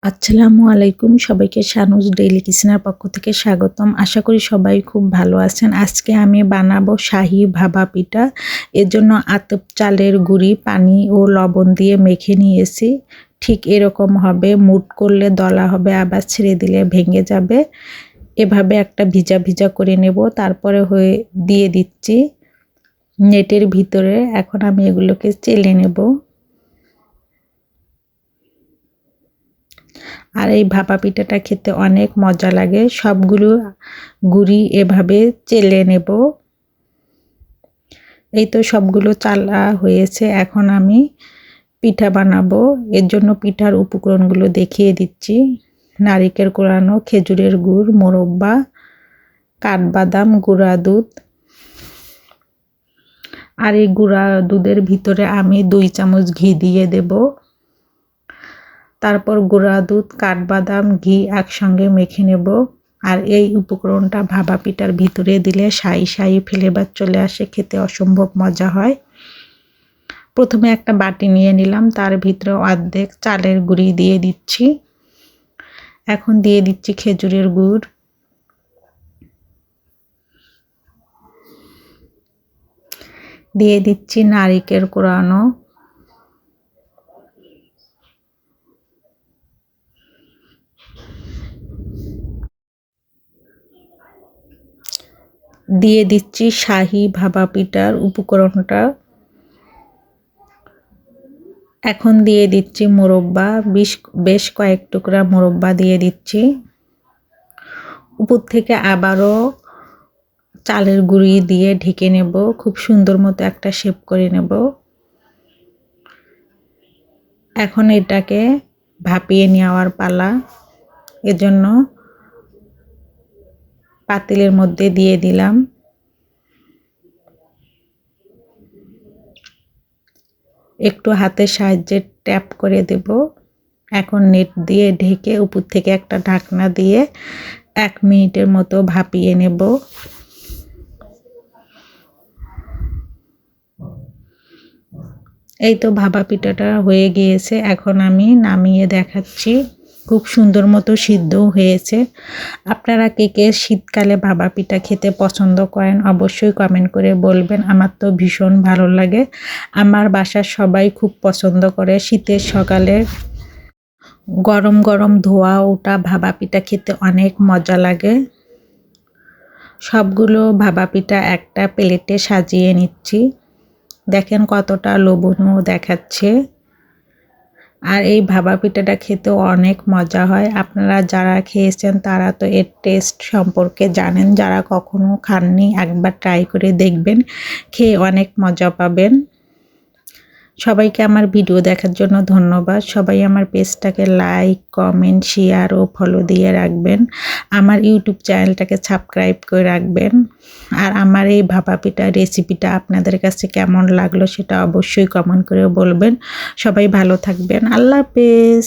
আসসালামু আলাইকুম, সবাইকে শানুজ ডেইলি কিচেনের পক্ষ থেকে স্বাগতম। আশা করি সবাই খুব ভালো আছেন। আজকে আমি বানাবো শাহী ভাপা পিঠা। এর জন্য আতপ চালের গুঁড়ি পানি ও লবণ দিয়ে মেখে নিয়েছি। ঠিক এরকম হবে, মুট করলে দলা হবে, আবার ছেড়ে দিলে ভেঙে যাবে। এভাবে একটা ভিজা ভিজা করে নেব, তারপরে দিয়ে দিচ্ছি নেটের ভিতরে। এখন আমি এগুলোকে চেলে নেব। আর এই ভাপা পিঠাটা খেতে অনেক মজা লাগে। সবগুলো গুঁড়ি এভাবে চেলে নেব। এই তো সবগুলো চালা হয়েছে। এখন আমি পিঠা বানাবো। এর জন্য পিঠার উপকরণগুলো দেখিয়ে দিচ্ছি। নারিকেল কোরানো, খেজুরের গুড়, মোরব্বা, কাঠবাদাম, গুঁড়া দুধ। আর এই গুঁড়া দুধের ভিতরে আমি 2 চামচ ঘি দিয়ে দেব। তারপর গুঁড়া দুধ, কাঠবাদাম, ঘি একসঙ্গে মেখে নেব। আর এই উপকরণটা ভাপা পিঠার ভিতরে দিলে শাহি শাহি ফ্লেভার চলে আসে, খেতে অসম্ভব মজা হয়। প্রথমে একটা বাটি নিয়ে নিলাম, তার ভিতরে অর্ধেক চালের গুঁড়ি দিয়ে দিচ্ছি। এখন দিয়ে দিচ্ছি খেজুরের গুড়, দিয়ে দিচ্ছি নারিকেল কোরানো, দিয়ে দিচ্ছি শাহী ভাপা পিঠার উপকরণটা। এখন দিয়ে দিচ্ছি মোরব্বা, বেশ কয়েক টুকরা মোরব্বা দিয়ে দিচ্ছি। উপর থেকে আবারও চালের গুঁড়ি দিয়ে ঢেকে নেব। খুব সুন্দর মতো একটা শেপ করে নেব। এখন এটাকে ভাপিয়ে নেওয়ার পালা। এজন্য পাতিলের মধ্যে দিয়ে দিলাম। একটু হাতের সাহায্যে ট্যাপ করে দেব। এখন নেট দিয়ে ঢেকে উপর থেকে একটা ঢাকনা দিয়ে 1 মিনিটের মতো ভাপিয়ে নেব। এই তো ভাপা পিঠাটা হয়ে গিয়েছে। এখন আমি নামিয়ে দেখাচ্ছি। খুব সুন্দর মতো সিদ্ধও হয়েছে। আপনারা কে কে শীতকালে ভাপা পিঠা খেতে পছন্দ করেন অবশ্যই কমেন্ট করে বলবেন। আমার তো ভীষণ ভালো লাগে। আমার বাসার সবাই খুব পছন্দ করে। শীতের সকালে গরম গরম ধোয়া ওঠা ভাপা পিঠা খেতে অনেক মজা লাগে। সবগুলো ভাপা পিঠা একটা প্লেটে সাজিয়ে নিচ্ছি। দেখেন কতটা লোভনীয় দেখাচ্ছে। আর এই ভাপা পিঠাটা খেতেও অনেক মজা হয়। আপনারা যারা খেয়েছেন তারা তো এর টেস্ট সম্পর্কে জানেন। যারা কখনো খাননি একবার ট্রাই করে দেখবেন, খেয়ে অনেক মজা পাবেন। সবাইকে আমার ভিডিও দেখার জন্য ধন্যবাদ। সবাই আমার পেজটাকে লাইক, কমেন্ট, শেয়ার ও ফলো দিয়ে রাখবেন। আমার ইউটিউব চ্যানেলটাকে সাবস্ক্রাইব করে রাখবেন। আর আমার এই ভাপা পিঠা রেসিপিটা আপনাদের কাছে কেমন লাগলো সেটা অবশ্যই কমেন্ট করে বলবেন। সবাই ভালো থাকবেন। আল্লাহ হাফেজ।